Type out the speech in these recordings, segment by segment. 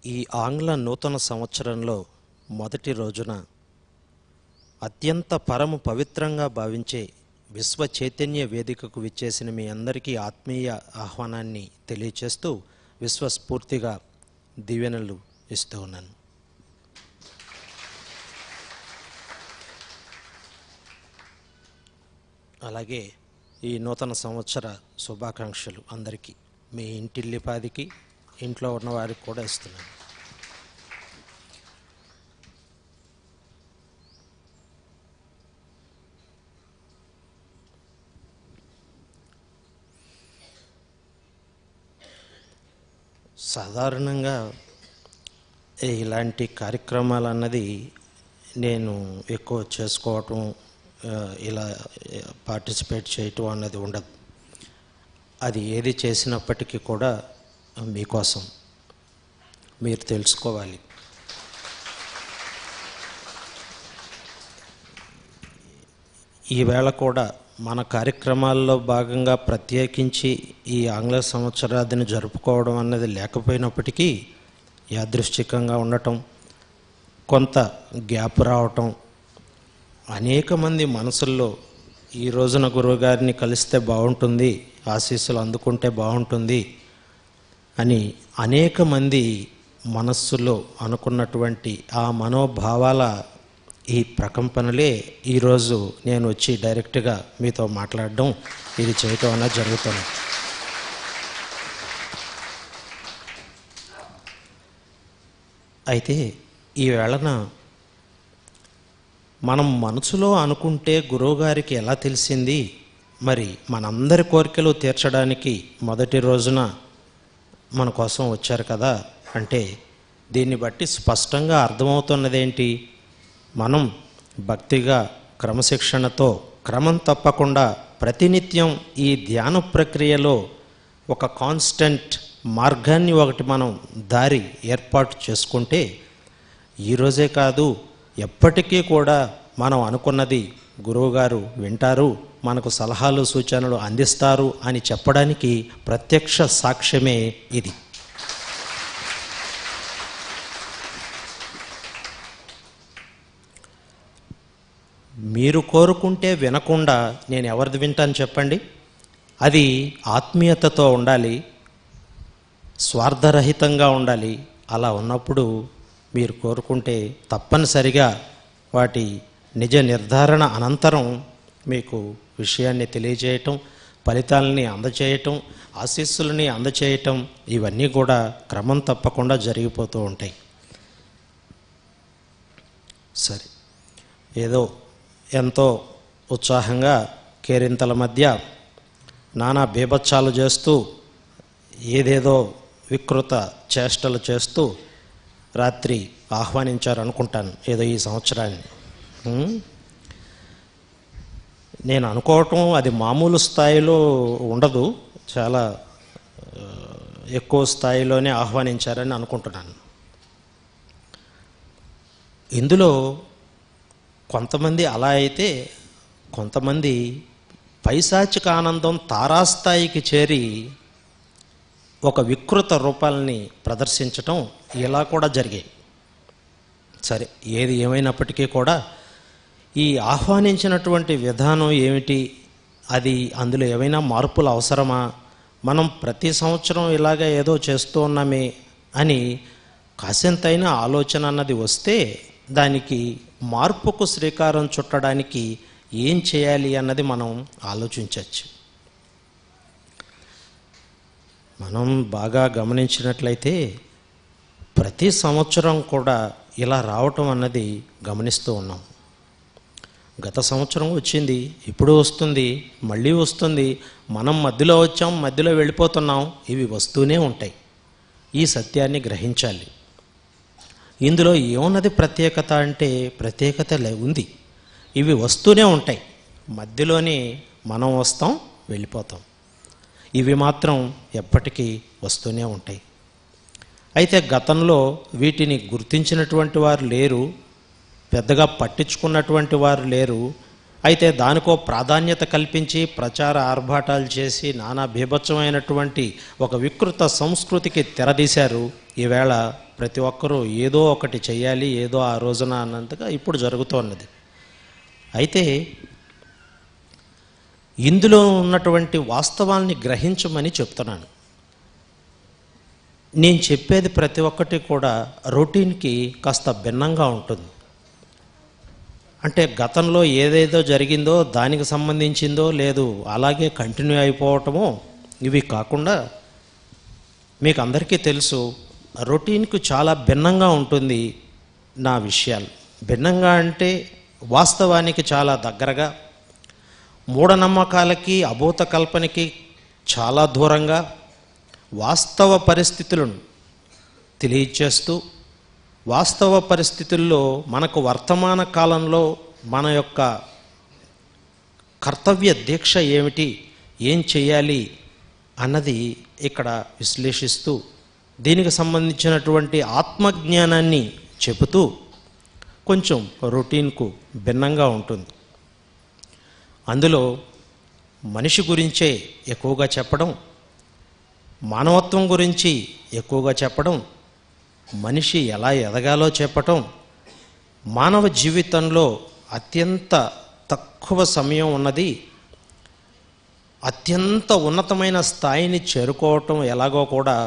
ఈ ఆంగ్ల నూతన సంవత్సరంలో మొదటి రోజున అత్యంత పరమ పవిత్రంగా భావించే విశ్వ చైతన్య వేదికకు విచ్చేసిన మీ అందరికీ ఆత్మీయ ఆహ్వానాన్ని తెలియచేస్తూ విశ్వస్ఫూర్తిగా దీవెనలు ఇస్తూ ఉన్నాను. అలాగే ఈ నూతన సంవత్సర శుభాకాంక్షలు అందరికీ, మీ ఇంటిల్లిపాదికి, ఇంట్లో ఉన్నవారికి కూడా ఇస్తున్నాను. సాధారణంగా ఇలాంటి కార్యక్రమాలు అన్నది నేను ఎక్కువ చేసుకోవటం, ఇలా పార్టిసిపేట్ చేయటం అన్నది ఉండదు. అది ఏది చేసినప్పటికీ కూడా మీకోసం మీరు తెలుసుకోవాలి. ఈవేళ కూడా మన కార్యక్రమాల్లో భాగంగా ప్రత్యేకించి ఈ ఆంగ్ల సంవత్సరాదిని జరుపుకోవడం అన్నది లేకపోయినప్పటికీ యాదృశ్చికంగా ఉండటం, కొంత గ్యాప్ రావటం, అనేక మంది మనసుల్లో ఈ రోజున గురువుగారిని కలిస్తే బాగుంటుంది, ఆశీస్సులు అందుకుంటే బాగుంటుంది అని అనేక మంది మనస్సులో అనుకున్నటువంటి ఆ మనోభావాల ఈ ప్రకంపనలే ఈరోజు నేను వచ్చి డైరెక్ట్గా మీతో మాట్లాడడం, ఇది చేయటం అన్నది జరుగుతుంది. అయితే ఈ వేళన మనం మనసులో అనుకుంటే గురువుగారికి ఎలా తెలిసింది? మరి మనందరి కోరికలు తీర్చడానికి మొదటి రోజున మన కోసం వచ్చారు కదా అంటే, దీన్ని బట్టి స్పష్టంగా అర్థమవుతున్నదేంటి? మనం భక్తిగా క్రమశిక్షణతో క్రమం తప్పకుండా ప్రతినిత్యం ఈ ధ్యాన ప్రక్రియలో ఒక కాన్స్టెంట్ మార్గాన్ని ఒకటి మనం దారి ఏర్పాటు చేసుకుంటే, ఈరోజే కాదు ఎప్పటికీ కూడా మనం అనుకున్నది గురువుగారు వింటారు, మనకు సలహాలు సూచనలు అందిస్తారు అని చెప్పడానికి ప్రత్యక్ష సాక్ష్యమే ఇది. మీరు కోరుకుంటే వినకుండా నేను ఎవరిది వింటాను చెప్పండి? అది ఆత్మీయతతో ఉండాలి, స్వార్థరహితంగా ఉండాలి. అలా ఉన్నప్పుడు మీరు కోరుకుంటే తప్పనిసరిగా వాటి నిజ నిర్ధారణ అనంతరం మీకు విషయాన్ని తెలియజేయటం, ఫలితాలని అందచేయటం, ఆశీస్సులని అందచేయటం, ఇవన్నీ కూడా క్రమం తప్పకుండా జరిగిపోతూ ఉంటాయి. సరే, ఏదో ఎంతో ఉత్సాహంగా కేరింతల మధ్య నానా బీభత్సాలు చేస్తూ, ఏదేదో వికృత చేష్టలు చేస్తూ రాత్రి ఆహ్వానించారనుకుంటాను ఏదో ఈ సంవత్సరాన్ని. నేను అనుకోవటం అది మామూలు స్థాయిలో ఉండదు, చాలా ఎక్కువ స్థాయిలోనే ఆహ్వానించారని అనుకుంటున్నాను. ఇందులో కొంతమంది అలా అయితే, కొంతమంది పైశాచిక ఆనందం తారాస్థాయికి చేరి ఒక వికృత రూపాలని ప్రదర్శించటం ఇలా కూడా జరిగాయి. సరే, ఏది ఏమైనప్పటికీ కూడా ఈ ఆహ్వానించినటువంటి విధానం ఏమిటి, అది అందులో ఏమైనా మార్పులు అవసరమా, మనం ప్రతి సంవత్సరం ఇలాగ ఏదో చేస్తూ ఉన్నామే అని కాసెంతైనా ఆలోచన అన్నది వస్తే దానికి మార్పుకు శ్రీకారం చుట్టడానికి ఏం చేయాలి అన్నది మనం ఆలోచించవచ్చు. మనం బాగా గమనించినట్లయితే ప్రతి సంవత్సరం కూడా ఇలా రావటం అన్నది గమనిస్తూ ఉన్నాం. గత సంవత్సరం వచ్చింది, ఇప్పుడు వస్తుంది, మళ్ళీ వస్తుంది, మనం మధ్యలో వచ్చాం, మధ్యలో వెళ్ళిపోతున్నాం, ఇవి వస్తూనే ఉంటాయి. ఈ సత్యాన్ని గ్రహించాలి. ఇందులో ఏమున్నది ప్రత్యేకత అంటే, ప్రత్యేకత ఉంది. ఇవి వస్తూనే ఉంటాయి, మధ్యలోనే మనం వస్తాం, వెళ్ళిపోతాం. ఇవి మాత్రం ఎప్పటికీ వస్తూనే ఉంటాయి. అయితే గతంలో వీటిని గుర్తించినటువంటి వారు లేరు, పెద్దగా పట్టించుకున్నటువంటి వారు లేరు. అయితే దానికో ప్రాధాన్యత కల్పించి ప్రచార ఆర్భాటాలు చేసి నానా బీభత్సమైనటువంటి ఒక వికృత సంస్కృతికి తెరదీశారు. ఈవేళ ప్రతి ఒక్కరూ ఏదో ఒకటి చెయ్యాలి, ఏదో ఆ రోజున అన్నంతగా ఇప్పుడు జరుగుతోన్నది. అయితే ఇందులో ఉన్నటువంటి వాస్తవాల్ని గ్రహించమని చెప్తున్నాను. నేను చెప్పేది ప్రతి ఒక్కటి కూడా రొటీన్కి కాస్త భిన్నంగా ఉంటుంది. అంటే గతంలో ఏదేదో జరిగిందో దానికి సంబంధించిందో లేదు అలాగే కంటిన్యూ అయిపోవటమో ఇవి కాకుండా మీకు అందరికీ తెలుసు రొటీన్కు చాలా భిన్నంగా ఉంటుంది నా విషయాలు. భిన్నంగా అంటే వాస్తవానికి చాలా దగ్గరగా, మూఢనమ్మకాలకి అభూత కల్పనకి చాలా దూరంగా వాస్తవ పరిస్థితులను తెలియచేస్తూ, వాస్తవ పరిస్థితుల్లో మనకు వర్తమాన కాలంలో మన యొక్క కర్తవ్య దీక్ష ఏమిటి, ఏం చేయాలి అన్నది ఇక్కడ విశ్లేషిస్తూ దీనికి సంబంధించినటువంటి ఆత్మజ్ఞానాన్ని చెబుతూ కొంచెం రొటీన్కు భిన్నంగా ఉంటుంది. అందులో మనిషి గురించే ఎక్కువగా చెప్పడం, మానవత్వం గురించి ఎక్కువగా చెప్పడం, మనిషి ఎలా ఎదగాలో చెప్పటం, మానవ జీవితంలో అత్యంత తక్కువ సమయం ఉన్నది, అత్యంత ఉన్నతమైన స్థాయిని చేరుకోవటం ఎలాగో కూడా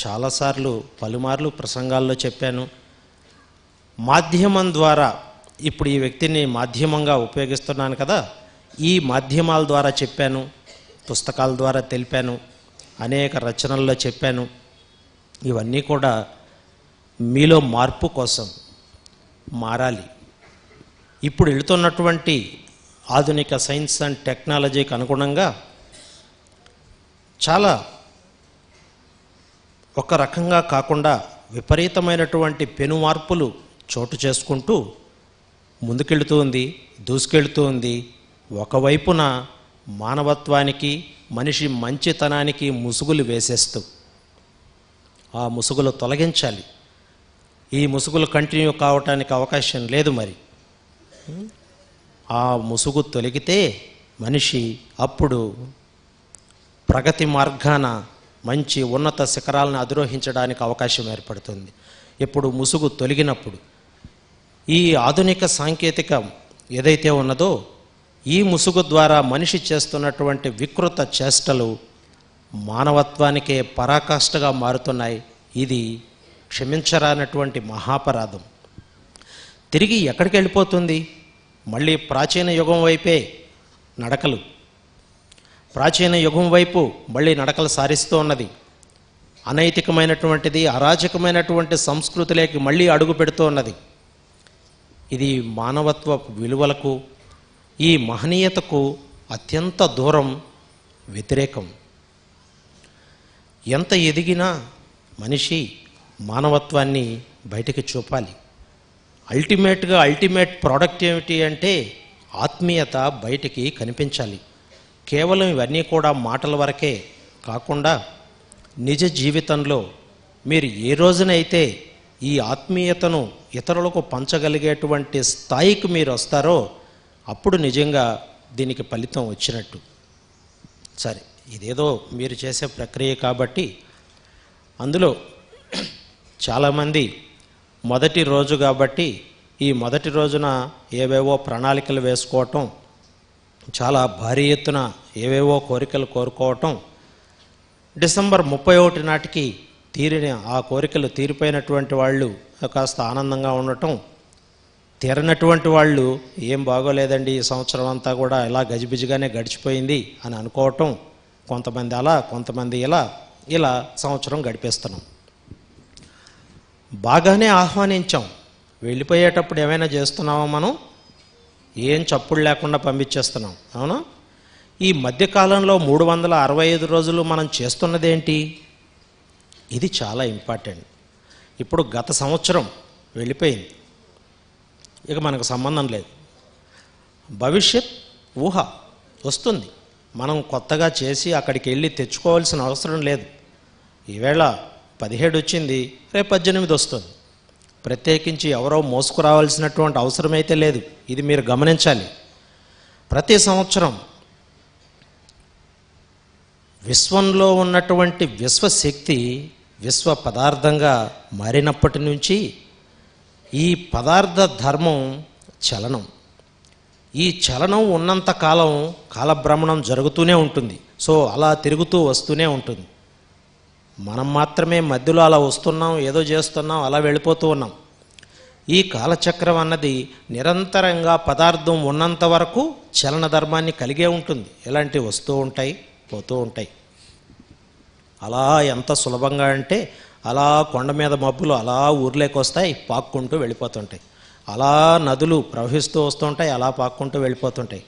చాలాసార్లు పలుమార్లు ప్రసంగాల్లో చెప్పాను. మాధ్యమం ద్వారా ఇప్పుడు ఈ వ్యక్తిని మాధ్యమంగా ఉపయోగిస్తున్నాను కదా, ఈ మాధ్యమాల ద్వారా చెప్పాను, పుస్తకాల ద్వారా తెలిపాను, అనేక రచనల్లో చెప్పాను. ఇవన్నీ కూడా మీలో మార్పు కోసం మారాలి. ఇప్పుడు వెళుతున్నటువంటి ఆధునిక సైన్స్ అండ్ టెక్నాలజీకి అనుగుణంగా చాలా ఒక రకంగా కాకుండా విపరీతమైనటువంటి పెను మార్పులు చోటు చేసుకుంటూ ముందుకెళ్తూ ఉంది, దూసుకెళ్తూ ఉంది. ఒకవైపున మానవత్వానికి, మనిషి మంచితనానికి ముసుగులు వేసేస్తూ ఆ ముసుగులు తొలగించాలి. ఈ ముసుగులు కంటిన్యూ కావటానికి అవకాశం లేదు. మరి ఆ ముసుగు తొలగితే మనిషి అప్పుడు ప్రగతి మార్గాన మంచి ఉన్నత శిఖరాలను అధిరోహించడానికి అవకాశం ఏర్పడుతుంది. ఇప్పుడు ముసుగు తొలగినప్పుడు ఈ ఆధునిక సాంకేతికం ఏదైతే ఉన్నదో ఈ ముసుగు ద్వారా మనిషి చేస్తున్నటువంటి వికృత చేష్టలు మానవత్వానికే పరాకాష్ఠగా మారుతున్నాయి. ఇది క్షమించరానటువంటి మహాపరాధం. తిరిగి ఎక్కడికి వెళ్ళిపోతుంది? మళ్ళీ ప్రాచీన యుగం వైపే నడకలు, ప్రాచీన యుగం వైపు మళ్ళీ నడకలు సారిస్తూ ఉన్నది. అనైతికమైనటువంటిది, అరాచకమైనటువంటి సంస్కృతిలోకి మళ్ళీ అడుగు పెడుతూ ఉన్నది. ఇది మానవత్వ విలువలకు, ఈ మహనీయతకు అత్యంత దూరం, వ్యతిరేకం. ఎంత ఎదిగినా మనిషి మానవత్వాన్ని బయటికి చూపాలి. అల్టిమేట్ ప్రోడక్ట్ ఏమిటి అంటే ఆత్మీయత బయటికి కనిపించాలి. కేవలం ఇవన్నీ కూడా మాటల వరకే కాకుండా నిజ జీవితంలో మీరు ఏ రోజునైతే ఈ ఆత్మీయతను ఇతరులకు పంచగలిగేటువంటి స్థాయికి మీరు వస్తారో అప్పుడు నిజంగా దీనికి ఫలితం వచ్చినట్టు. సరే, ఇదేదో మీరు చేసే ప్రక్రియ కాబట్టి అందులో చాలామంది మొదటి రోజు కాబట్టి ఈ మొదటి రోజున ఏవేవో ప్రణాళికలు వేసుకోవటం, చాలా భారీ ఎత్తున ఏవేవో కోరికలు కోరుకోవటం, డిసెంబర్ 31 నాటికి తీరిన ఆ కోరికలు తీరిపోయినటువంటి వాళ్ళు కాస్త ఆనందంగా ఉండటం, తీరనటువంటి వాళ్ళు ఏం బాగోలేదండి ఈ సంవత్సరం అంతా కూడా ఇలా గజిబిజిగానే గడిచిపోయింది అని అనుకోవటం, కొంతమంది అలా కొంతమంది ఇలా సంవత్సరం గడిపేస్తున్నాం. బాగానే ఆహ్వానించాం, వెళ్ళిపోయేటప్పుడు ఏమైనా చేస్తున్నామా మనం? ఏం చప్పుడు లేకుండా పంపించేస్తున్నాం, అవునా? ఈ మధ్యకాలంలో 365 రోజులు మనం చేస్తున్నదేంటి? ఇది చాలా ఇంపార్టెంట్. ఇప్పుడు గత సంవత్సరం వెళ్ళిపోయింది, ఇక మనకు సంబంధం లేదు. భవిష్యత్ ఊహ వస్తుంది, మనం కొత్తగా చేసి అక్కడికి వెళ్ళి తెచ్చుకోవాల్సిన అవసరం లేదు. ఈవేళ 17 వచ్చింది, రేపు 18 వస్తుంది. ప్రత్యేకించి ఎవరో మోసుకురావాల్సినటువంటి అవసరమైతే లేదు. ఇది మీరు గమనించాలి. ప్రతి సంవత్సరం విశ్వంలో ఉన్నటువంటి విశ్వశక్తి విశ్వ పదార్థంగా మారినప్పటి నుంచి ఈ పదార్థ ధర్మం చలనం. ఈ చలనం ఉన్నంత కాలం కాలభ్రమణం జరుగుతూనే ఉంటుంది. సో అలా తిరుగుతూ వస్తూనే ఉంటుంది. మనం మాత్రమే మధ్యలో అలా వస్తున్నాం, ఏదో చేస్తున్నాం, అలా వెళ్ళిపోతూ ఉన్నాం. ఈ కాలచక్రం అన్నది నిరంతరంగా పదార్థం ఉన్నంత వరకు చలన ధర్మాన్ని కలిగే ఉంటుంది. ఇలాంటివి వస్తూ ఉంటాయి, పోతూ ఉంటాయి. అలా ఎంత సులభంగా అంటే అలా కొండ మీద మబ్బులు అలా ఊర్లోకి వస్తాయి, పాక్కుంటూ వెళ్ళిపోతుంటాయి. అలా నదులు ప్రవహిస్తూ వస్తుంటాయి, అలా పాక్కుంటూ వెళ్ళిపోతుంటాయి.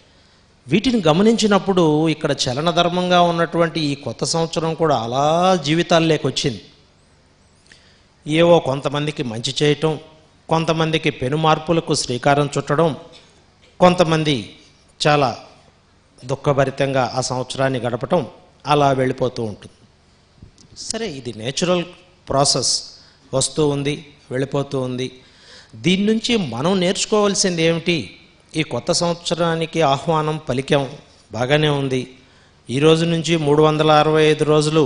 వీటిని గమనించినప్పుడు ఇక్కడ చలన ధర్మంగా ఉన్నటువంటి ఈ కొత్త సంవత్సరం కూడా అలా జీవితాల్లోకి వచ్చింది. ఏవో కొంతమందికి మంచి చేయటం, కొంతమందికి పెను మార్పులకు శ్రీకారం చుట్టడం, కొంతమంది చాలా దుఃఖభరితంగా ఆ సంవత్సరాన్ని గడపటం, అలా వెళ్ళిపోతూ ఉంటుంది. సరే, ఇది నేచురల్ ప్రాసెస్. వస్తూ ఉంది, వెళ్ళిపోతూ ఉంది. దీని నుంచి మనం నేర్చుకోవాల్సింది ఏమిటి? ఈ కొత్త సంవత్సరానికి ఆహ్వానం పలికాం, బాగానే ఉంది. ఈ రోజు నుంచి 365 రోజులు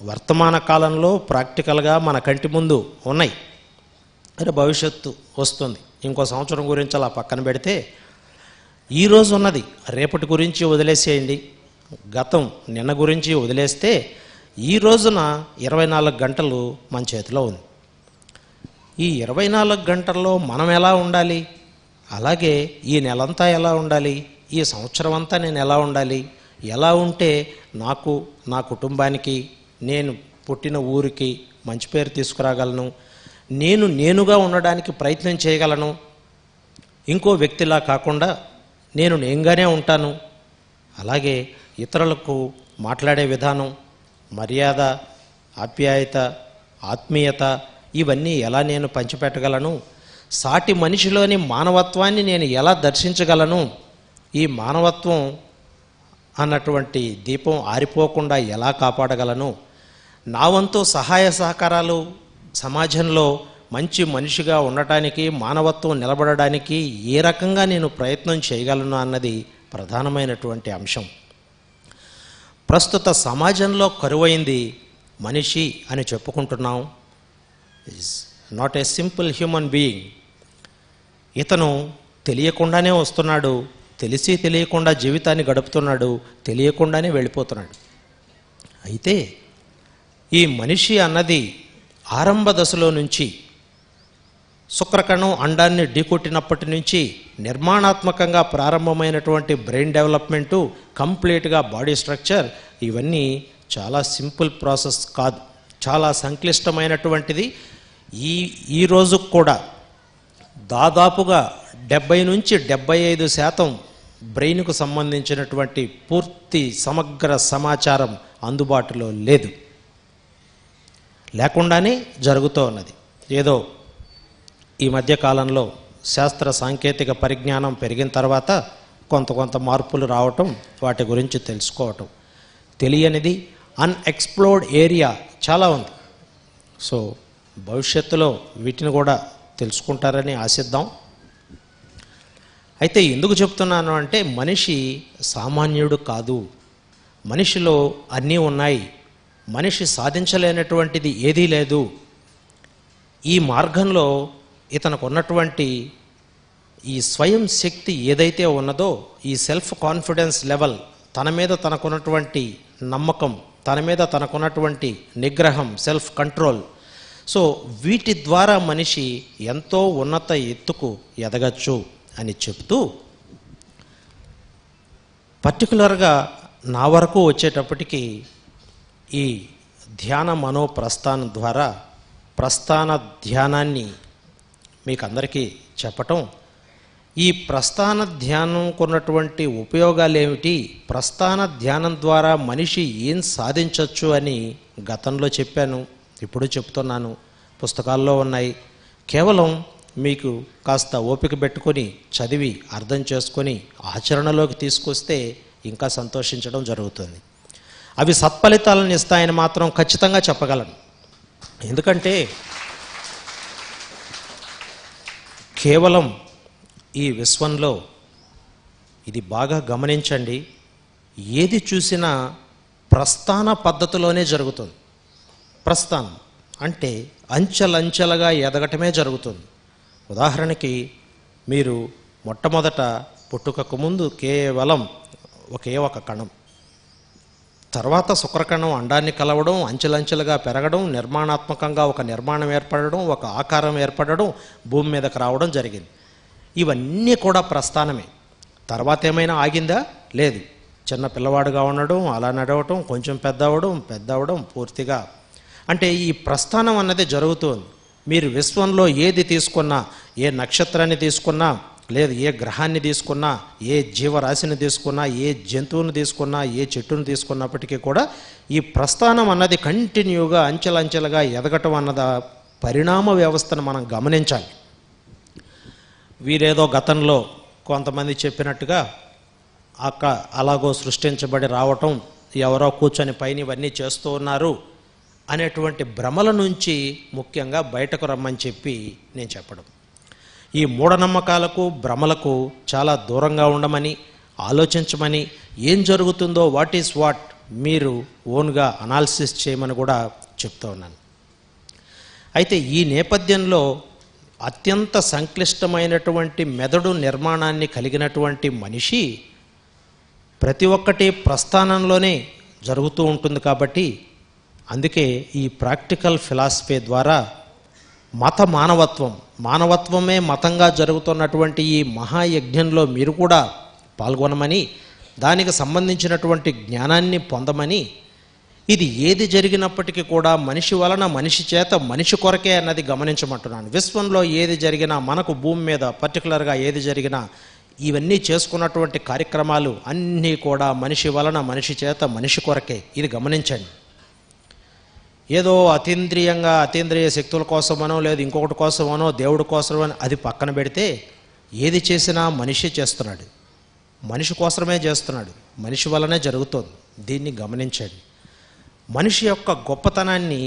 వర్తమాన కాలంలో ప్రాక్టికల్గా మన కంటి ముందు ఉన్నాయి. అరే, భవిష్యత్తు వస్తుంది, ఇంకో సంవత్సరం గురించి అలా పక్కన పెడితే ఈరోజు ఉన్నది రేపటి గురించి వదిలేసేయండి. గతం నిన్న గురించి వదిలేస్తే ఈ రోజున 24 గంటలు మన చేతిలో ఉంది. ఈ 24 గంటల్లో మనం ఎలా ఉండాలి, అలాగే ఈ నెలంతా ఎలా ఉండాలి, ఈ సంవత్సరం అంతా నేను ఎలా ఉండాలి, ఎలా ఉంటే నాకు, నా కుటుంబానికి, నేను పుట్టిన ఊరికి మంచి పేరు తీసుకురాగలను, నేనుగా ఉండడానికి ప్రయత్నం చేయగలను, ఇంకో వ్యక్తిలా కాకుండా నేను నేనుగానే ఉంటాను. అలాగే ఇతరులకు మాట్లాడే విధానం, మర్యాద, ఆప్యాయత, ఆత్మీయత ఇవన్నీ ఎలా నేను పంచిపెట్టగలను, సాటి మనిషిలోని మానవత్వాన్ని నేను ఎలా దర్శించగలను, ఈ మానవత్వం అన్నటువంటి దీపం ఆరిపోకుండా ఎలా కాపాడగలను, నా వంతు సహాయ సహకారాలు సమాజంలో మంచి మనిషిగా ఉండటానికి, మానవత్వం నిలబడడానికి ఏ రకంగా నేను ప్రయత్నం చేయగలను అన్నది ప్రధానమైనటువంటి అంశం. ప్రస్తుత సమాజంలో కరువైంది మనిషి అని చెప్పుకుంటున్నాం. Is not a simple human being. ఇతను తెలియకుండానే వస్తున్నాడు, తెలిసి తెలియకుండా జీవితాన్ని గడుపుతున్నాడు, తెలియకుండానే వెళ్ళిపోతున్నాడు. అయితే ఈ మనిషి అన్నది ఆరంభ దశలో నుంచి, శుక్రకణం అండాన్ని ఢీకొట్టినప్పటి నుంచి నిర్మాణాత్మకంగా ప్రారంభమైనటువంటి బ్రెయిన్ డెవలప్మెంటు, కంప్లీట్గా బాడీ స్ట్రక్చర్, ఇవన్నీ చాలా సింపుల్ ప్రాసెస్ కాదు, చాలా సంక్లిష్టమైనటువంటిది. ఈ రోజు కూడా దాదాపుగా 70 నుంచి 75% బ్రెయిన్కు సంబంధించినటువంటి పూర్తి సమగ్ర సమాచారం అందుబాటులో లేదు, లేకుండానే జరుగుతూ ఉన్నది. ఏదో ఈ మధ్యకాలంలో శాస్త్ర సాంకేతిక పరిజ్ఞానం పెరిగిన తర్వాత కొంత మార్పులు రావటం, వాటి గురించి తెలుసుకోవటం, తెలియనిది అన్ఎక్స్ప్లోర్డ్ ఏరియా చాలా ఉంది. సో భవిష్యత్తులో వీటిని కూడా తెలుసుకుంటారని ఆశిద్దాం. అయితే ఎందుకు చెప్తున్నాను అంటే, మనిషి సామాన్యుడు కాదు, మనిషిలో అన్నీ ఉన్నాయి, మనిషి సాధించలేనటువంటిది ఏదీ లేదు. ఈ మార్గంలో ఇతనికి ఉన్నటువంటి ఈ స్వయం శక్తి ఏదైతే ఉన్నదో, ఈ సెల్ఫ్ కాన్ఫిడెన్స్ లెవెల్, తన మీద తనకున్నటువంటి నమ్మకం, తన మీద తనకున్నటువంటి నిగ్రహం, సెల్ఫ్ కంట్రోల్, సో వీటి ద్వారా మనిషి ఎంతో ఉన్నత ఎత్తుకు ఎదగచ్చు అని చెప్తూ, పర్టికులర్గా నా వరకు వచ్చేటప్పటికి ఈ ధ్యాన మనో ప్రస్థానం ద్వారా ప్రస్థాన ధ్యానాన్ని మీకు అందరికీ చెప్పటం, ఈ ప్రస్థాన ధ్యానంకు ఉన్నటువంటి ఉపయోగాలు ఏమిటి, ప్రస్థాన ధ్యానం ద్వారా మనిషి ఏం సాధించవచ్చు అని గతంలో చెప్పాను, ఇప్పుడు చెప్తున్నాను, పుస్తకాల్లో ఉన్నాయి. కేవలం మీకు కాస్త ఓపిక పెట్టుకొని చదివి అర్థం చేసుకొని ఆచరణలోకి తీసుకొస్తే ఇంకా సంతోషించడం జరుగుతుంది. అవి సత్ఫలితాలను ఇస్తాయని మాత్రం ఖచ్చితంగా చెప్పగలను. ఎందుకంటే కేవలం ఈ విశ్వంలో ఇది బాగా గమనించండి. ఏది చూసినా ప్రస్థాన పద్ధతిలోనే జరుగుతుంది. ప్రస్థానం అంటే అంచెలంచెలుగా ఎదగటమే జరుగుతుంది. ఉదాహరణకి మీరు మొట్టమొదట పుట్టుకకు ముందు కేవలం ఒకే ఒక కణం, తర్వాత శుక్రకణం అండాన్ని కలవడం, అంచెలంచెలుగా పెరగడం, నిర్మాణాత్మకంగా ఒక నిర్మాణం ఏర్పడడం, ఒక ఆకారం ఏర్పడడం, భూమి మీదకి రావడం జరిగింది. ఇవన్నీ కూడా ప్రస్థానమే. తర్వాత ఏమైనా ఆగిందా? లేదు. చిన్న పిల్లవాడుగా ఉండడం, అలా నడవటం, కొంచెం పెద్ద అవడం పూర్తిగా. అంటే ఈ ప్రస్థానం అన్నది జరుగుతుంది. మీరు విశ్వంలో ఏది తీసుకున్నా, ఏ నక్షత్రాన్ని తీసుకున్నా, లేదు ఏ గ్రహాన్ని తీసుకున్నా, ఏ జీవరాశిని తీసుకున్నా, ఏ జంతువుని తీసుకున్నా, ఏ చెట్టును తీసుకున్నప్పటికీ కూడా ఈ ప్రస్థానం అన్నది కంటిన్యూగా అంచెలంచెలుగా ఎదగటం అన్నది పరిణామ వ్యవస్థను మనం గమనించాలి. వీరేదో గతంలో కొంతమంది చెప్పినట్టుగా అలాగో సృష్టించబడి రావటం, ఎవరో కూర్చొని పైన ఇవన్నీ చేస్తూ ఉన్నారు అనేటువంటి భ్రమల నుంచి ముఖ్యంగా బయటకు రమ్మని చెప్పి నేను చెప్పడం. ఈ మూఢనమ్మకాలకు భ్రమలకు చాలా దూరంగా ఉండమని, ఆలోచించమని, ఏం జరుగుతుందో వాట్ ఈస్ వాట్ మీరు ఓన్గా అనాలిసిస్ చేయమని కూడా చెప్తూ ఉన్నాను. అయితే ఈ నేపథ్యంలో అత్యంత సంక్లిష్టమైనటువంటి మెదడు నిర్మాణాన్ని కలిగినటువంటి మనిషి ప్రతి ఒక్కటి ప్రస్థానంలోనే జరుగుతూ ఉంటుంది. కాబట్టి అందుకే ఈ ప్రాక్టికల్ ఫిలాసఫీ ద్వారా మానవత్వమే మతంగా జరుగుతున్నటువంటి ఈ మహాయజ్ఞంలో మీరు కూడా పాల్గొనమని, దానికి సంబంధించినటువంటి జ్ఞానాన్ని పొందమని, ఇది ఏది జరిగినప్పటికీ కూడా మనిషి వలన, మనిషి చేత, మనిషి కొరకే అన్నది గమనించమంటున్నాను. విశ్వంలో ఏది జరిగినా, మనకు భూమి మీద పర్టికులర్గా ఏది జరిగినా, ఇవన్నీ చేసుకున్నటువంటి కార్యక్రమాలు అన్నీ కూడా మనిషి వలన, మనిషి చేత, మనిషి కొరకే. ఇది గమనించండి. ఏదో అతీంద్రియ శక్తుల కోసమనో, లేదు ఇంకొకటి కోసమనో, దేవుడి కోసమనో అది పక్కన పెడితే, ఏది చేసినా మనిషి చేస్తున్నాడు, మనిషి కోసమే చేస్తున్నాడు, మనిషి వలనే జరుగుతుంది. దీన్ని గమనించండి. మనిషి యొక్క గొప్పతనాన్ని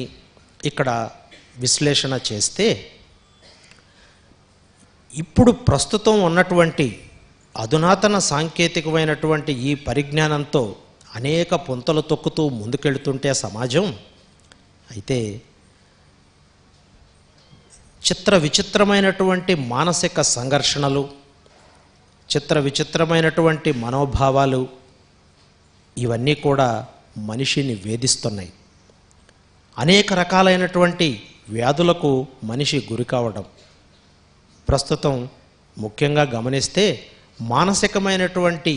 ఇక్కడ విశ్లేషణ చేస్తే, ఇప్పుడు ప్రస్తుతం ఉన్నటువంటి అధునాతన సాంకేతికమైనటువంటి ఈ పరిజ్ఞానంతో అనేక పుంతలు తొక్కుతూ ముందుకెళ్తుంటే సమాజం, అయితే విచిత్రమైనటువంటి మానసిక సంఘర్షణలు, విచిత్రమైనటువంటి మనోభావాలు, ఇవన్నీ కూడా మనిషిని వేధిస్తున్నాయి. అనేక రకాలైనటువంటి వ్యాధులకు మనిషి గురి కావడం. ప్రస్తుతం ముఖ్యంగా గమనిస్తే మానసికమైనటువంటి,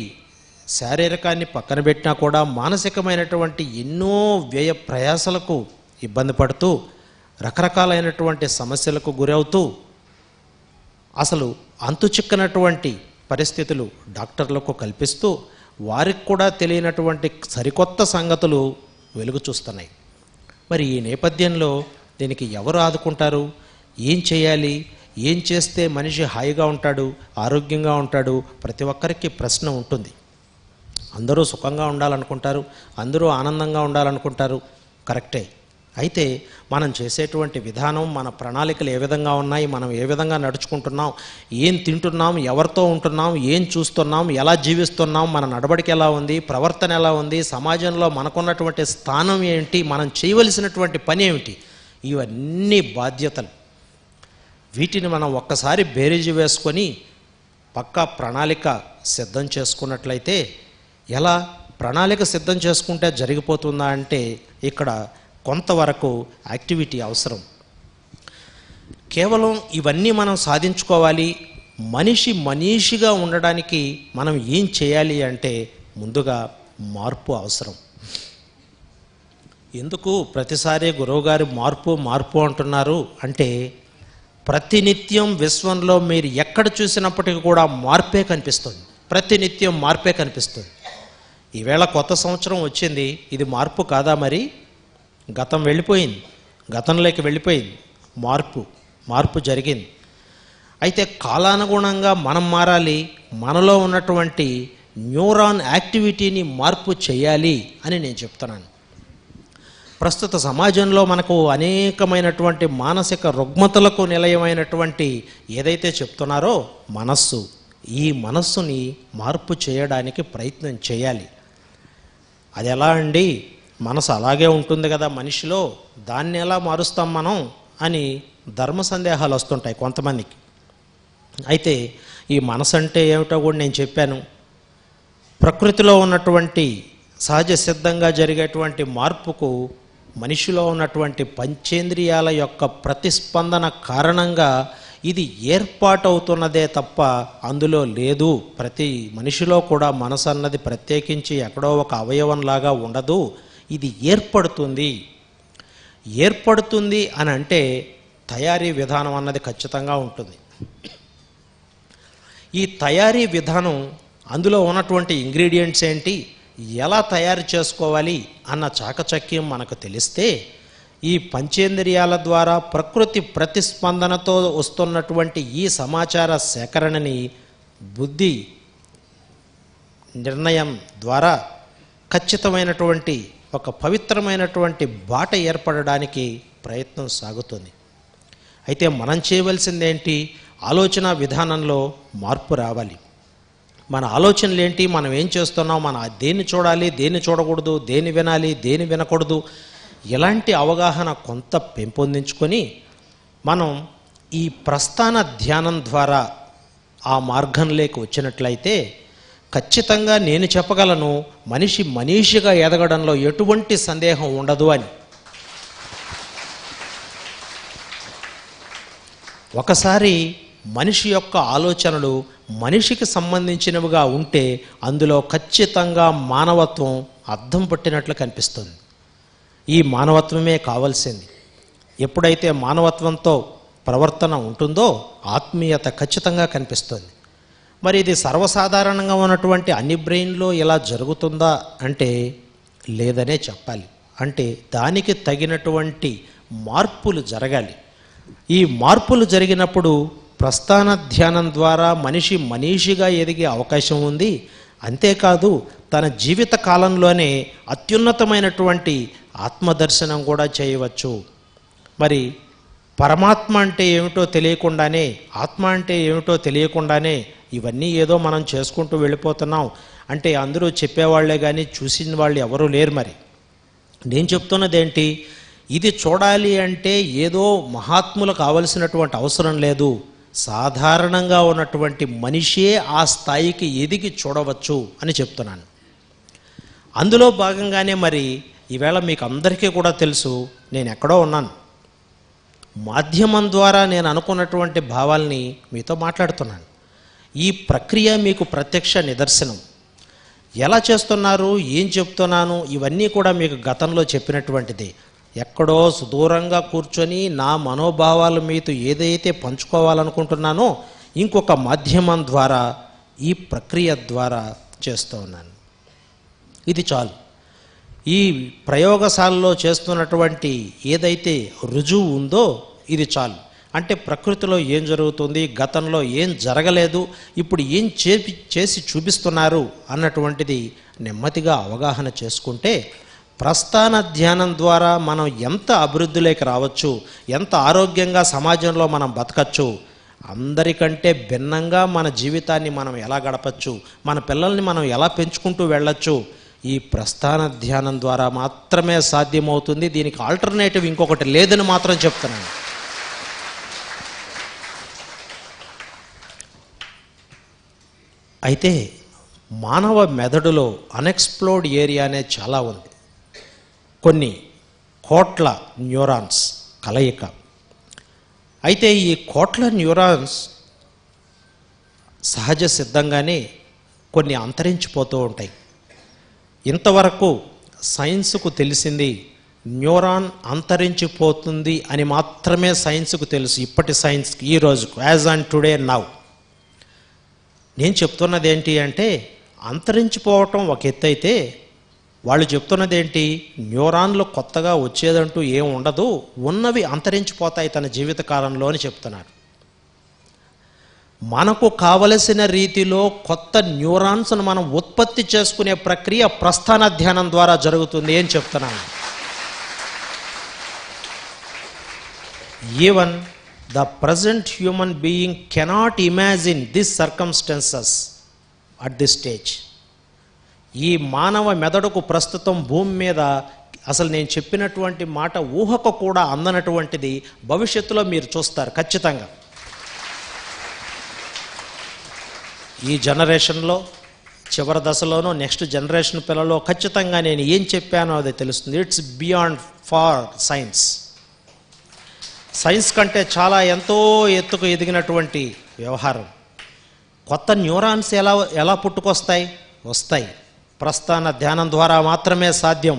శారీరకాన్ని పక్కన పెట్టినా కూడా మానసికమైనటువంటి ఎన్నో వ్యయ ప్రయాసలకు ఇబ్బంది పడుతూ, రకరకాలైనటువంటి సమస్యలకు గురవుతూ, అసలు అంతుచిక్కనటువంటి పరిస్థితులు డాక్టర్లకు కల్పిస్తూ, వారికి కూడా తెలియనటువంటి సరికొత్త సంగతులు వెలుగు చూస్తున్నాయి. మరి ఈ నేపథ్యంలో దీనికి ఎవరు ఆదుకుంటారు? ఏం చేయాలి? ఏం చేస్తే మనిషి హాయిగా ఉంటాడు, ఆరోగ్యంగా ఉంటాడు? ప్రతి ఒక్కరికి ప్రశ్న ఉంటుంది. అందరూ సుఖంగా ఉండాలనుకుంటారు, అందరూ ఆనందంగా ఉండాలనుకుంటారు, కరెక్టే. అయితే మనం చేసేటువంటి విధానం, మన ప్రణాళికలు ఏ విధంగా ఉన్నాయి, మనం ఏ విధంగా నడుచుకుంటున్నాం, ఏం తింటున్నాం, ఎవరితో ఉంటున్నాం, ఏం చూస్తున్నాం, ఎలా జీవిస్తున్నాం, మన నడవడిక ఎలా ఉంది, ప్రవర్తన ఎలా ఉంది, సమాజంలో మనకున్నటువంటి స్థానం ఏంటి, మనం చేయవలసినటువంటి పని ఏమిటి, ఇవన్నీ బాధ్యతలు. వీటిని మనం ఒక్కసారి బేరీజు వేసుకొని పక్కా ప్రణాళిక సిద్ధం చేసుకున్నట్లయితే, ఎలా ప్రణాళిక సిద్ధం చేసుకుంటే జరిగిపోతుందా అంటే, ఇక్కడ కొంతవరకు యాక్టివిటీ అవసరం. కేవలం ఇవన్నీ మనం సాధించుకోవాలి, మనిషిగా ఉండడానికి మనం ఏం చేయాలి అంటే, ముందుగా మార్పు అవసరం. ఎందుకు ప్రతిసారి గురువుగారు మార్పు అంటున్నారు అంటే, ప్రతినిత్యం విశ్వంలో మీరు ఎక్కడ చూసినప్పటికీ కూడా మార్పే కనిపిస్తుంది. ప్రతినిత్యం మార్పే కనిపిస్తుంది. ఈవేళ కొత్త సంవత్సరం వచ్చింది, ఇది మార్పు కాదా? మరి గతం వెళ్ళిపోయింది, గతంలోకి వెళ్ళిపోయింది, మార్పు జరిగింది. అయితే కాలానుగుణంగా మనం మారాలి, మనలో ఉన్నటువంటి న్యూరాన్ యాక్టివిటీని మార్పు చేయాలి అని నేను చెప్తున్నాను. ప్రస్తుత సమాజంలో మనకు అనేకమైనటువంటి మానసిక రుగ్మతలకు నిలయమైనటువంటి ఏదైతే చెప్తున్నారో మనస్సు, ఈ మనస్సుని మార్పు చేయడానికి ప్రయత్నం చేయాలి. అది ఎలా అండి, మనసు అలాగే ఉంటుంది కదా మనిషిలో, దాన్ని ఎలా మారుస్తాం మనం అని ధర్మ సందేహాలు వస్తుంటాయి కొంతమందికి. అయితే ఈ మనసు అంటే ఏమిటో కూడా నేను చెప్పాను. ప్రకృతిలో ఉన్నటువంటి సహజ సిద్ధంగా జరిగేటువంటి మార్పుకు మనిషిలో ఉన్నటువంటి పంచేంద్రియాల యొక్క ప్రతిస్పందన కారణంగా ఇది ఏర్పాటవుతున్నదే తప్ప అందులో లేదు. ప్రతి మనిషిలో కూడా మనసు అన్నది ప్రత్యేకించి ఎక్కడో ఒక అవయవంలాగా ఉండదు, ఇది ఏర్పడుతుంది అని అంటే తయారీ విధానం అన్నది ఖచ్చితంగా ఉంటుంది. ఈ తయారీ విధానం, అందులో ఉన్నటువంటి ఇంగ్రీడియంట్స్ ఏంటి, ఎలా తయారు చేసుకోవాలి అన్న చాకచక్యం మనకు తెలిస్తే ఈ పంచేంద్రియాల ద్వారా ప్రకృతి ప్రతిస్పందనతో వస్తున్నటువంటి ఈ సమాచార సేకరణని బుద్ధి నిర్ణయం ద్వారా ఖచ్చితమైనటువంటి ఒక పవిత్రమైనటువంటి బాట ఏర్పడడానికి ప్రయత్నం సాగుతుంది. అయితే మనం చేయవలసిందేంటి, ఆలోచన విధానంలో మార్పు రావాలి. మన ఆలోచనలు ఏంటి, మనం ఏం చేస్తున్నాం, మనం దేన్ని చూడాలి, దేన్ని చూడకూడదు, దేన్ని వినాలి, దేన్ని వినకూడదు, ఇలాంటి అవగాహన కొంత పెంపొందించుకొని మనం ఈ ప్రస్థాన ధ్యానం ద్వారా ఆ మార్గంలోకి వచ్చినట్లయితే ఖచ్చితంగా నేను చెప్పగలను, మనిషిగా ఎదగడంలో ఎటువంటి సందేహం ఉండదు అని. ఒకసారి మనిషి యొక్క ఆలోచనలు మనిషికి సంబంధించినవిగా ఉంటే అందులో ఖచ్చితంగా మానవత్వం అద్దం పట్టినట్లు కనిపిస్తుంది. ఈ మానవత్వమే కావాల్సింది. ఎప్పుడైతే మానవత్వంతో ప్రవర్తన ఉంటుందో ఆత్మీయత ఖచ్చితంగా కనిపిస్తుంది. మరి ఇది సర్వసాధారణంగా ఉన్నటువంటి అన్ని బ్రెయిన్లో ఇలా జరుగుతుందా అంటే లేదనే చెప్పాలి. అంటే దానికి తగినటువంటి మార్పులు జరగాలి. ఈ మార్పులు జరిగినప్పుడు ప్రస్థాన ధ్యానం ద్వారా మనిషిగా ఎదిగే అవకాశం ఉంది. అంతేకాదు తన జీవిత కాలంలోనే అత్యున్నతమైనటువంటి ఆత్మదర్శనం కూడా చేయవచ్చు. మరి పరమాత్మ అంటే ఏమిటో తెలియకుండానే, ఆత్మ అంటే ఏమిటో తెలియకుండానే ఇవన్నీ ఏదో మనం చేసుకుంటూ వెళ్ళిపోతున్నాం అంటే అందరూ చెప్పేవాళ్లే కానీ చూసిన వాళ్ళు ఎవరూ లేరు. మరి నేను చెప్తున్నది ఏంటి, ఇది చూడాలి అంటే ఏదో మహాత్ములు కావలసినటువంటి అవసరం లేదు. సాధారణంగా ఉన్నటువంటి మనిషే ఆ స్థాయికి ఎదిగి చూడవచ్చు అని చెప్తున్నాను. అందులో భాగంగానే మరి ఈవేళ మీకు అందరికీ కూడా తెలుసు, నేను ఎక్కడో ఉన్నాను, మాధ్యమం ద్వారా నేను అనుకున్నటువంటి భావాల్ని మీతో మాట్లాడుతున్నాను. ఈ ప్రక్రియ మీకు ప్రత్యక్ష నిదర్శనం. ఎలా చేస్తున్నారు, ఏం చెప్తున్నాను, ఇవన్నీ కూడా మీకు గతంలో చెప్పినటువంటిది. ఎక్కడో సుదూరంగా కూర్చొని నా మనోభావాలు మీతో ఏదైతే పంచుకోవాలనుకుంటున్నానో ఇంకొక మాధ్యమం ద్వారా, ఈ ప్రక్రియ ద్వారా చేస్తూ ఉన్నాను. ఇది చాలు. ఈ ప్రయోగశాలలో చేస్తున్నటువంటి ఏదైతే రుజువు ఉందో ఇది చాలు. అంటే ప్రకృతిలో ఏం జరుగుతుంది, గతంలో ఏం జరగలేదు, ఇప్పుడు ఏం చేసి చూపిస్తున్నారు అన్నటువంటిది నెమ్మదిగా అవగాహన చేసుకుంటే ప్రస్థాన ధ్యానం ద్వారా మనం ఎంత అభివృద్ధిలోకి రావచ్చు, ఎంత ఆరోగ్యంగా సమాజంలో మనం బతకచ్చు, అందరికంటే భిన్నంగా మన జీవితాన్ని మనం ఎలా గడపచ్చు, మన పిల్లల్ని మనం ఎలా పెంచుకుంటూ వెళ్ళచ్చు, ఈ ప్రస్థాన ధ్యానం ద్వారా మాత్రమే సాధ్యమవుతుంది. దీనికి ఆల్టర్నేటివ్ ఇంకొకటి లేదని మాత్రం చెప్తున్నాను. అయితే మానవ మెదడులో అన్ఎక్స్ప్లోర్డ్ ఏరియా అనేది చాలా ఉంది. కొన్ని కోట్ల న్యూరాన్స్ కలయిక. అయితే ఈ కోట్ల న్యూరాన్స్ సహజ సిద్ధంగానే కొన్ని అంతరించిపోతూ ఉంటాయి. ఇంతవరకు సైన్స్కు తెలిసింది న్యూరాన్ అంతరించిపోతుంది అని మాత్రమే సైన్స్కు తెలుసు. ఇప్పటి సైన్స్కి ఈ రోజుకు యాజ్ ఆన్ టుడే నౌ. నేను చెప్తున్నది ఏంటి అంటే అంతరించిపోవటం ఒక ఎత్తు అయితే వాళ్ళు చెప్తున్నది ఏంటి, న్యూరాన్లు కొత్తగా వచ్చేదంటూ ఏం ఉండదు, ఉన్నవి అంతరించిపోతాయి తన జీవిత కాలంలో అని చెప్తున్నారు. మనకు కావలసిన రీతిలో కొత్త న్యూరాన్స్ను మనం ఉత్పత్తి చేసుకునే ప్రక్రియ ప్రస్థాన ధ్యానం ద్వారా జరుగుతుంది అని చెప్తున్నాను. Even The present human being cannot imagine these circumstances at this stage. ఈ మానవ మెదడుకు ప్రస్తుతం భూమి మీద అసలు నేను చెప్పినటువంటి మాట ఊహకు కూడా అందనటువంటిది భవిష్యత్తులో మీరు చూస్తారు ఖచ్చితంగా. ఈ జనరేషన్లో చివరి దశలోనూ నెక్స్ట్ జనరేషన్ పిల్లలు ఖచ్చితంగా నేను ఏం చెప్పానో అది తెలుస్తుంది. It's beyond far science. Science కంటే చాలా ఎంతో ఎత్తుకు ఎదిగినటువంటి వ్యవహారం. కొత్త న్యూరాన్స్ ఎలా పుట్టుకొస్తాయి? వస్తాయి. ప్రస్థాన ధ్యానం ద్వారా మాత్రమే సాధ్యం.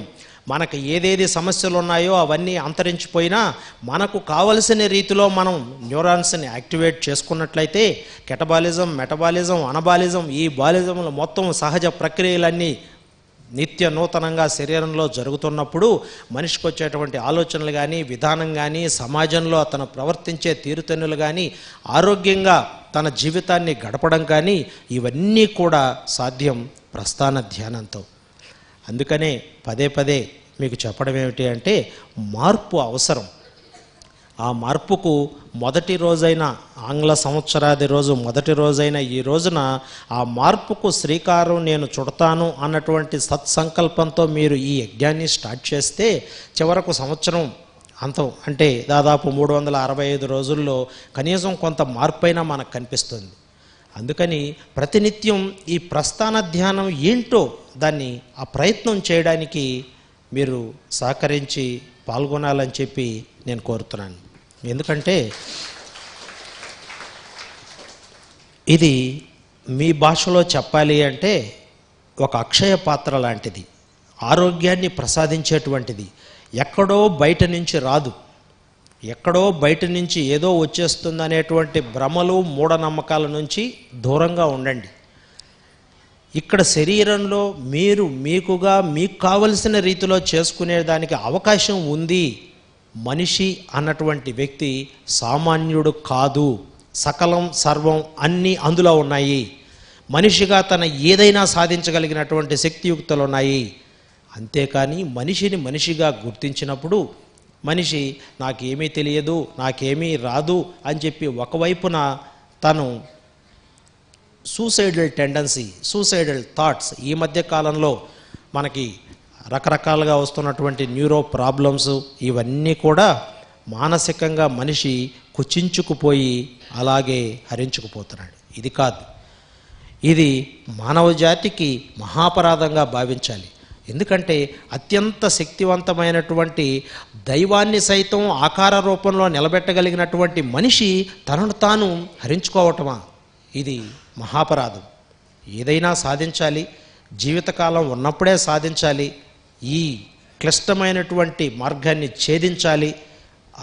మనకు ఏదేది సమస్యలు ఉన్నాయో అవన్నీ అంతరించిపోయినా మనకు కావలసిన రీతిలో మనం న్యూరాన్స్ని యాక్టివేట్ చేసుకున్నట్లయితే కెటబాలిజం, మెటబాలిజం, అనబాలిజం, ఈ బాలిజంలో మొత్తం సహజ ప్రక్రియలన్నీ నిత్య నూతనంగా శరీరంలో జరుగుతున్నప్పుడు మనిషికి వచ్చేటువంటి ఆలోచనలు కానీ, విధానం కానీ, సమాజంలో అతను ప్రవర్తించే తీరుతెన్నులు కానీ, ఆరోగ్యంగా తన జీవితాన్ని గడపడం కానీ ఇవన్నీ కూడా సాధ్యం ప్రస్థాన ధ్యానంతో. అందుకనే పదే పదే మీకు చెప్పడం ఏమిటి అంటే మార్పు అవసరం. ఆ మార్పుకు మొదటి రోజైన ఆంగ్ల సంవత్సరాది రోజు మొదటి రోజైన ఈ రోజున ఆ మార్పుకు శ్రీకారం నేను చుడతాను అన్నటువంటి సత్సంకల్పంతో మీరు ఈ యజ్ఞాన్ని స్టార్ట్ చేస్తే చివరకు సంవత్సరం అంతం అంటే దాదాపు 365 రోజుల్లో కనీసం కొంత మార్పైనా మనకు కనిపిస్తుంది. అందుకని ప్రతినిత్యం ఈ ప్రస్థాన ధ్యానం ఏంటో దాన్ని ఆ ప్రయత్నం చేయడానికి మీరు సహకరించి పాల్గొనాలని చెప్పి నేను కోరుతున్నాను. ఎందుకంటే ఇది మీ భాషలో చెప్పాలి అంటే ఒక అక్షయ పాత్ర లాంటిది, ఆరోగ్యాన్ని ప్రసాదించేటువంటిది. ఎక్కడో బయట నుంచి రాదు, ఎక్కడో బయట నుంచి ఏదో వచ్చేస్తుందనేటువంటి భ్రమలు, మూఢనమ్మకాల నుంచి దూరంగా ఉండండి. ఇక్కడ శరీరంలో మీరు మీకుగా మీకు కావలసిన రీతిలో చేసుకునేదానికి అవకాశం ఉంది. మనిషి అన్నటువంటి వ్యక్తి సామాన్యుడు కాదు. సకలం సర్వం అన్నీ అందులో ఉన్నాయి. మనిషిగా తన ఏదైనా సాధించగలిగినటువంటి శక్తియుక్తులు ఉన్నాయి. అంతేకాని మనిషిని మనిషిగా గుర్తించినప్పుడు మనిషి నాకేమీ తెలియదు, నాకేమీ రాదు అని చెప్పి ఒకవైపున తను సూసైడల్ టెండెన్సీ, సూసైడల్ థాట్స్, ఈ మధ్య కాలంలో మనకి రకరకాలుగా వస్తున్నటువంటి న్యూరో ప్రాబ్లమ్స్ ఇవన్నీ కూడా మానసికంగా మనిషి కుచించుకుపోయి అలాగే హరించుకుపోతున్నాడు. ఇది కాదు, ఇది మానవ జాతికి మహాపరాధంగా భావించాలి. ఎందుకంటే అత్యంత శక్తివంతమైనటువంటి దైవాన్ని సైతం ఆకార రూపంలో నిలబెట్టగలిగినటువంటి మనిషి తనను తాను హరించుకోవటమా? ఇది మహాపరాధం. ఏదైనా సాధించాలి, జీవితకాలం ఉన్నప్పుడే సాధించాలి. ఈ క్లిష్టమైనటువంటి మార్గాన్ని ఛేదించాలి,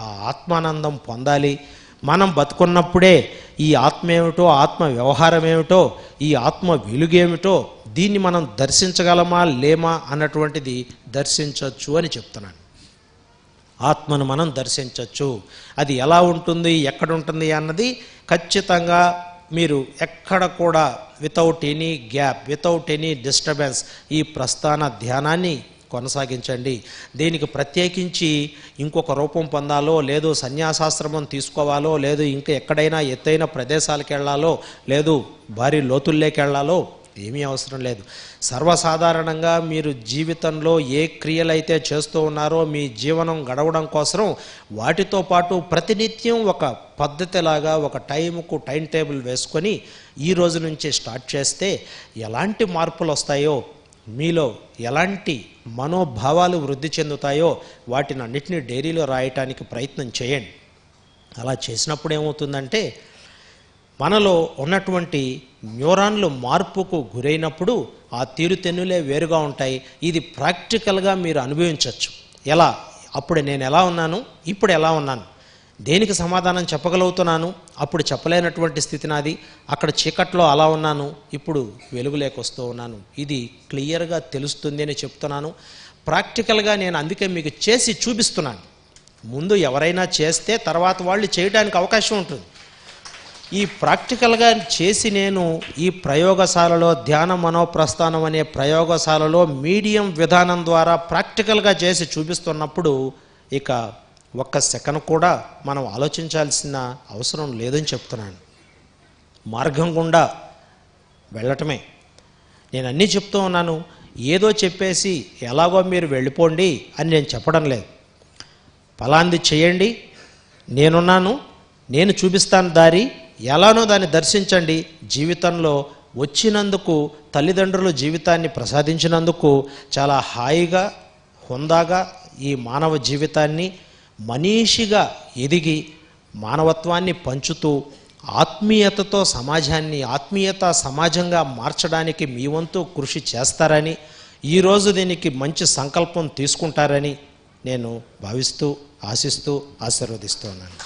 ఆ ఆత్మానందం పొందాలి. మనం బతుకున్నప్పుడే ఈ ఆత్మ ఏమిటో, ఆత్మ వ్యవహారం ఏమిటో, ఈ ఆత్మ వెలుగేమిటో దీన్ని మనం దర్శించగలమా లేమా అన్నటువంటిది దర్శించవచ్చు అని చెప్తున్నాను. ఆత్మను మనం దర్శించవచ్చు. అది ఎలా ఉంటుంది, ఎక్కడ ఉంటుంది అన్నది ఖచ్చితంగా మీరు ఎక్కడ కూడా without any gap, without any disturbance ఈ ప్రస్థాన ధ్యానాన్ని కొనసాగించండి. దీనికి ప్రత్యేకించి ఇంకొక రూపం పొందాలో, లేదు సన్యాసాశ్రమం తీసుకోవాలో, లేదు ఇంకా ఎక్కడైనా ఎత్తైన ప్రదేశాలకు వెళ్ళాలో, లేదు భారీ లోతుల్లోకి వెళ్ళాలో ఏమీ అవసరం లేదు. సర్వసాధారణంగా మీరు జీవితంలో ఏ క్రియలైతే చేస్తూ ఉన్నారో మీ జీవనం గడవడం కోసం వాటితో పాటు ప్రతినిత్యం ఒక పద్ధతిలాగా ఒక టైం టేబుల్ వేసుకొని ఈ రోజు నుంచి స్టార్ట్ చేస్తే ఎలాంటి మార్పులు వస్తాయో, మీలో ఎలాంటి మనోభావాలు వృద్ధి చెందుతాయో వాటిని అన్నిటినీ డైరీలో రాయటానికి ప్రయత్నం చేయండి. అలా చేసినప్పుడు ఏమవుతుందంటే మనలో ఉన్నటువంటి న్యూరాన్లు మార్పుకు గురైనప్పుడు ఆ తీరుతెన్నులే వేరుగా ఉంటాయి. ఇది ప్రాక్టికల్గా మీరు అనుభవించవచ్చు. ఎలా? అప్పుడు నేను ఎలా ఉన్నాను, ఇప్పుడు ఎలా ఉన్నాను, దేనికి సమాధానం చెప్పగలుగుతున్నాను, అప్పుడు చెప్పలేనటువంటి స్థితి నాది. అక్కడ చీకట్లో అలా ఉన్నాను, ఇప్పుడు వెలుగులేకొస్తూ ఉన్నాను. ఇది క్లియర్గా తెలుస్తుంది అని చెప్తున్నాను. ప్రాక్టికల్గా నేను అందుకే మీకు చేసి చూపిస్తున్నాను. ముందు ఎవరైనా చేస్తే తర్వాత వాళ్ళు చేయడానికి అవకాశం ఉంటుంది. ఈ ప్రాక్టికల్గా చేసి నేను ఈ ప్రయోగశాలలో ధ్యాన మనోప్రస్థానం అనే ప్రయోగశాలలో మీడియం విధానం ద్వారా ప్రాక్టికల్గా చేసి చూపిస్తున్నప్పుడు ఇక ఒక్క సెకను కూడా మనం ఆలోచించాల్సిన అవసరం లేదని చెప్తున్నాను. మార్గం గుండా వెళ్ళటమే. నేను అన్నీ చెప్తూ ఉన్నాను. ఏదో చెప్పేసి ఎలాగో మీరు వెళ్ళిపోండి అని నేను చెప్పడం లేదు. ఫలాంది చేయండి, నేనున్నాను, నేను చూపిస్తాను దారి, ఎలానో దాన్ని దర్శించండి. జీవితంలో వచ్చినందుకు, తల్లిదండ్రులు జీవితాన్ని ప్రసాదించినందుకు చాలా హాయిగా, హుందాగా ఈ మానవ జీవితాన్ని మనీషిగా ఎదిగి మానవత్వాన్ని పంచుతూ ఆత్మీయతతో సమాజాన్ని ఆత్మీయత సమాజంగా మార్చడానికి మీ వంతు కృషి చేస్తారని, ఈరోజు దీనికి మంచి సంకల్పం తీసుకుంటారని నేను భావిస్తూ, ఆశిస్తూ, ఆశీర్వదిస్తూ ఉన్నాను.